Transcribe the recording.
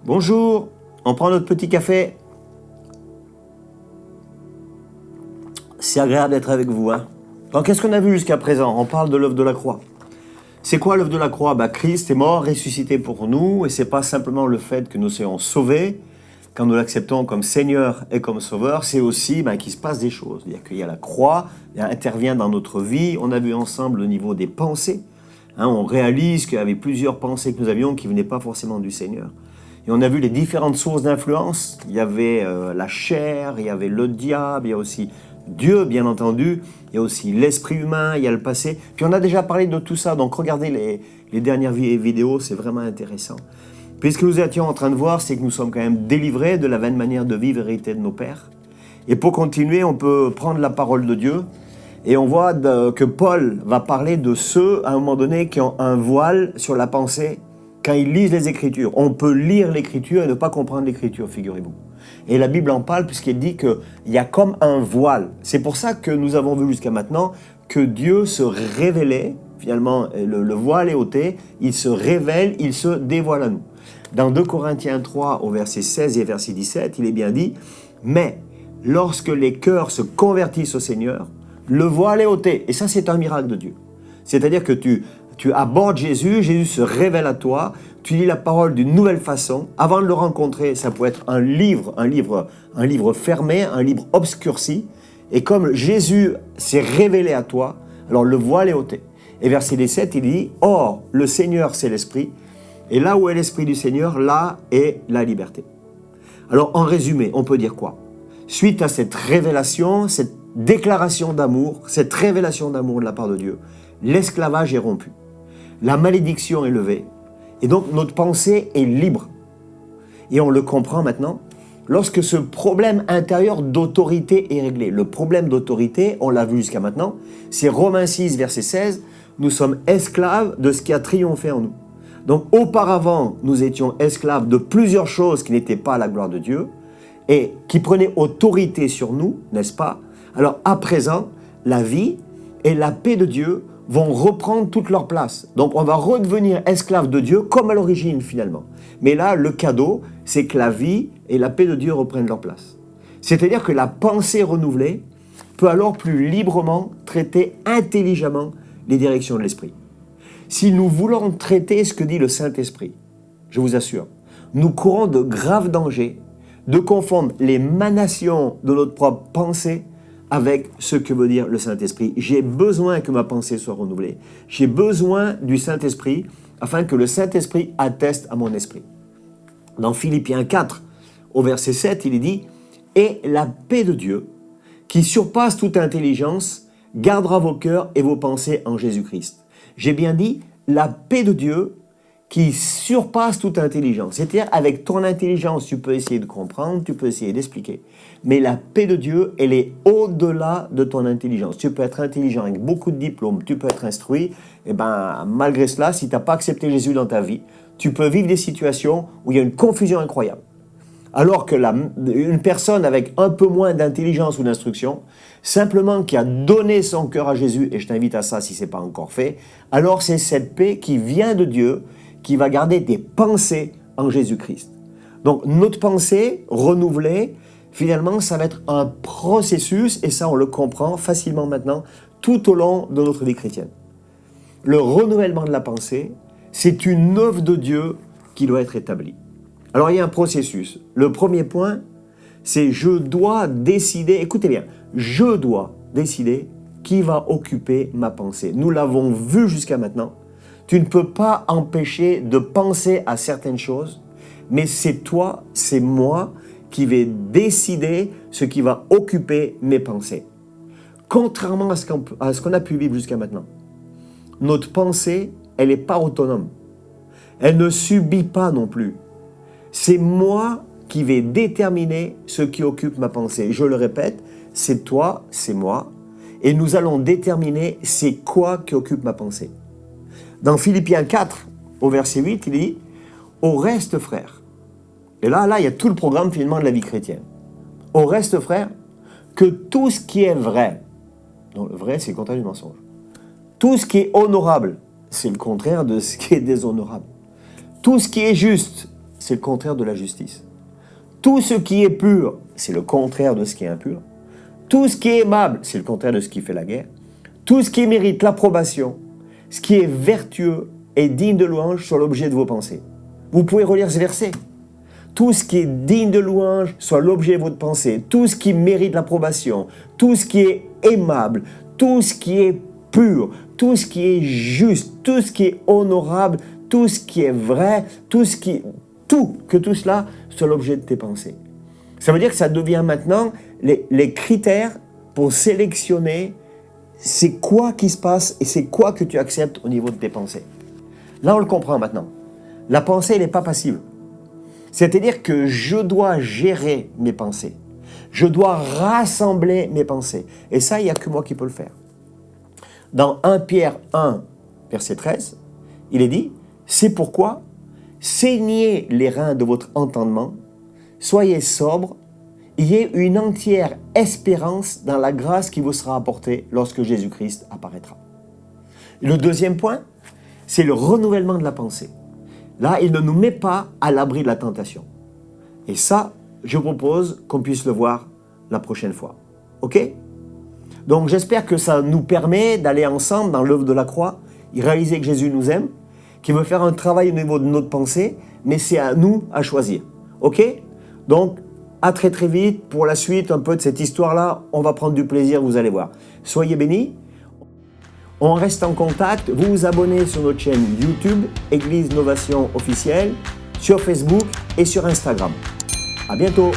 Bonjour, on prend notre petit café. C'est agréable d'être avec vous. Donc, qu'est-ce qu'on a vu jusqu'à présent? On parle de l'œuvre de la croix. C'est quoi l'œuvre de la croix? Christ est mort, ressuscité pour nous, et c'est pas simplement le fait que nous soyons sauvés, quand nous l'acceptons comme Seigneur et comme Sauveur, c'est aussi qu'il se passe des choses. C'est-à-dire qu'il y a la croix, elle intervient dans notre vie. On a vu ensemble le niveau des pensées. On réalise qu'il y avait plusieurs pensées que nous avions qui ne venaient pas forcément du Seigneur. Et on a vu les différentes sources d'influence. Il y avait la chair, il y avait le diable, il y a aussi Dieu, bien entendu. Il y a aussi l'esprit humain, il y a le passé. Puis on a déjà parlé de tout ça, donc regardez les dernières vidéos, c'est vraiment intéressant. Puis ce que nous étions en train de voir, c'est que nous sommes quand même délivrés de la vaine manière de vivre héritée de nos pères. Et pour continuer, on peut prendre la parole de Dieu. Et on voit que Paul va parler de ceux, à un moment donné, qui ont un voile sur la pensée quand ils lisent les Écritures. On peut lire l'Écriture et ne pas comprendre l'Écriture, figurez-vous. Et la Bible en parle puisqu'elle dit qu'il y a comme un voile. C'est pour ça que nous avons vu jusqu'à maintenant que Dieu se révélait, finalement, le voile est ôté, il se révèle, il se dévoile à nous. Dans 2 Corinthiens 3, au verset 16 et verset 17, il est bien dit « Mais lorsque les cœurs se convertissent au Seigneur, le voile est ôté. » Et ça, c'est un miracle de Dieu. C'est-à-dire que tu abordes Jésus, Jésus se révèle à toi, tu lis la parole d'une nouvelle façon. Avant de le rencontrer, ça peut être un livre fermé, un livre obscurci. Et comme Jésus s'est révélé à toi, alors le voile est ôté. Et verset 17, il dit « Or, le Seigneur, c'est l'Esprit. Et là où est l'Esprit du Seigneur, là est la liberté. » Alors, en résumé, on peut dire quoi? Suite à cette révélation, cette déclaration d'amour, cette révélation d'amour de la part de Dieu, l'esclavage est rompu. La malédiction est levée. Et donc, notre pensée est libre. Et on le comprend maintenant. Lorsque ce problème intérieur d'autorité est réglé, le problème d'autorité, on l'a vu jusqu'à maintenant, c'est Romains 6, verset 16, nous sommes esclaves de ce qui a triomphé en nous. Donc, auparavant, nous étions esclaves de plusieurs choses qui n'étaient pas à la gloire de Dieu et qui prenaient autorité sur nous, n'est-ce pas? Alors, à présent, la vie et la paix de Dieu vont reprendre toute leur place. Donc, on va redevenir esclaves de Dieu comme à l'origine, finalement. Mais là, le cadeau, c'est que la vie et la paix de Dieu reprennent leur place. C'est-à-dire que la pensée renouvelée peut alors plus librement traiter intelligemment les directions de l'esprit. Si nous voulons traiter ce que dit le Saint-Esprit, je vous assure, nous courons de graves dangers de confondre les l'émanation de notre propre pensée avec ce que veut dire le Saint-Esprit. J'ai besoin que ma pensée soit renouvelée. J'ai besoin du Saint-Esprit afin que le Saint-Esprit atteste à mon esprit. Dans Philippiens 4, au verset 7, il est dit « Et la paix de Dieu, qui surpasse toute intelligence, gardera vos cœurs et vos pensées en Jésus-Christ. » J'ai bien dit la paix de Dieu qui surpasse toute intelligence. C'est-à-dire, avec ton intelligence, tu peux essayer de comprendre, tu peux essayer d'expliquer. Mais la paix de Dieu, elle est au-delà de ton intelligence. Tu peux être intelligent avec beaucoup de diplômes, tu peux être instruit. Et malgré cela, si tu n'as pas accepté Jésus dans ta vie, tu peux vivre des situations où il y a une confusion incroyable. Alors que une personne avec un peu moins d'intelligence ou d'instruction, simplement qui a donné son cœur à Jésus, et je t'invite à ça si ce n'est pas encore fait, alors c'est cette paix qui vient de Dieu, qui va garder des pensées en Jésus-Christ. Donc notre pensée renouvelée, finalement, ça va être un processus, et ça on le comprend facilement maintenant, tout au long de notre vie chrétienne. Le renouvellement de la pensée, c'est une œuvre de Dieu qui doit être établie. Alors il y a un processus. Le premier point, c'est je dois décider, écoutez bien, je dois décider qui va occuper ma pensée. Nous l'avons vu jusqu'à maintenant. Tu ne peux pas empêcher de penser à certaines choses, mais c'est toi, c'est moi qui vais décider ce qui va occuper mes pensées. Contrairement à ce qu'on a pu vivre jusqu'à maintenant, notre pensée, elle n'est pas autonome. Elle ne subit pas non plus. C'est moi qui vais déterminer ce qui occupe ma pensée. Je le répète, c'est toi, c'est moi, et nous allons déterminer c'est quoi qui occupe ma pensée. Dans Philippiens 4, au verset 8, il dit « Au reste, frères », et là, il y a tout le programme finalement de la vie chrétienne. « Au reste, frères, que tout ce qui est vrai », donc le vrai, c'est le contraire du mensonge, « tout ce qui est honorable », c'est le contraire de ce qui est déshonorable, « tout ce qui est juste », c'est le contraire de la justice. Tout ce qui est pur, c'est le contraire de ce qui est impur. Tout ce qui est aimable, c'est le contraire de ce qui fait la guerre. Tout ce qui mérite l'approbation, ce qui est vertueux et digne de louange soit l'objet de vos pensées. Vous pouvez relire ce verset. Tout ce qui est digne de louange soit l'objet de votre pensée. Tout ce qui mérite l'approbation, tout ce qui est aimable, tout ce qui est pur, tout ce qui est juste, tout ce qui est honorable, tout ce qui est vrai, que tout cela soit l'objet de tes pensées. Ça veut dire que ça devient maintenant les critères pour sélectionner c'est quoi qui se passe et c'est quoi que tu acceptes au niveau de tes pensées. Là, on le comprend maintenant. La pensée, elle n'est pas passive. C'est-à-dire que je dois gérer mes pensées. Je dois rassembler mes pensées. Et ça, il n'y a que moi qui peux le faire. Dans 1 Pierre 1, verset 13, il est dit « C'est pourquoi, saignez les reins de votre entendement, soyez sobres, ayez une entière espérance dans la grâce qui vous sera apportée lorsque Jésus-Christ apparaîtra. » Le deuxième point, c'est le renouvellement de la pensée. Là, il ne nous met pas à l'abri de la tentation. Et ça, je propose qu'on puisse le voir la prochaine fois. OK ? Donc, j'espère que ça nous permet d'aller ensemble dans l'œuvre de la croix, et réaliser que Jésus nous aime, qu'il veut faire un travail au niveau de notre pensée, mais c'est à nous à choisir. OK ? Donc, à très très vite pour la suite un peu de cette histoire-là. On va prendre du plaisir, vous allez voir. Soyez bénis. On reste en contact. Vous vous abonnez sur notre chaîne YouTube, Église Novation Officielle, sur Facebook et sur Instagram. À bientôt.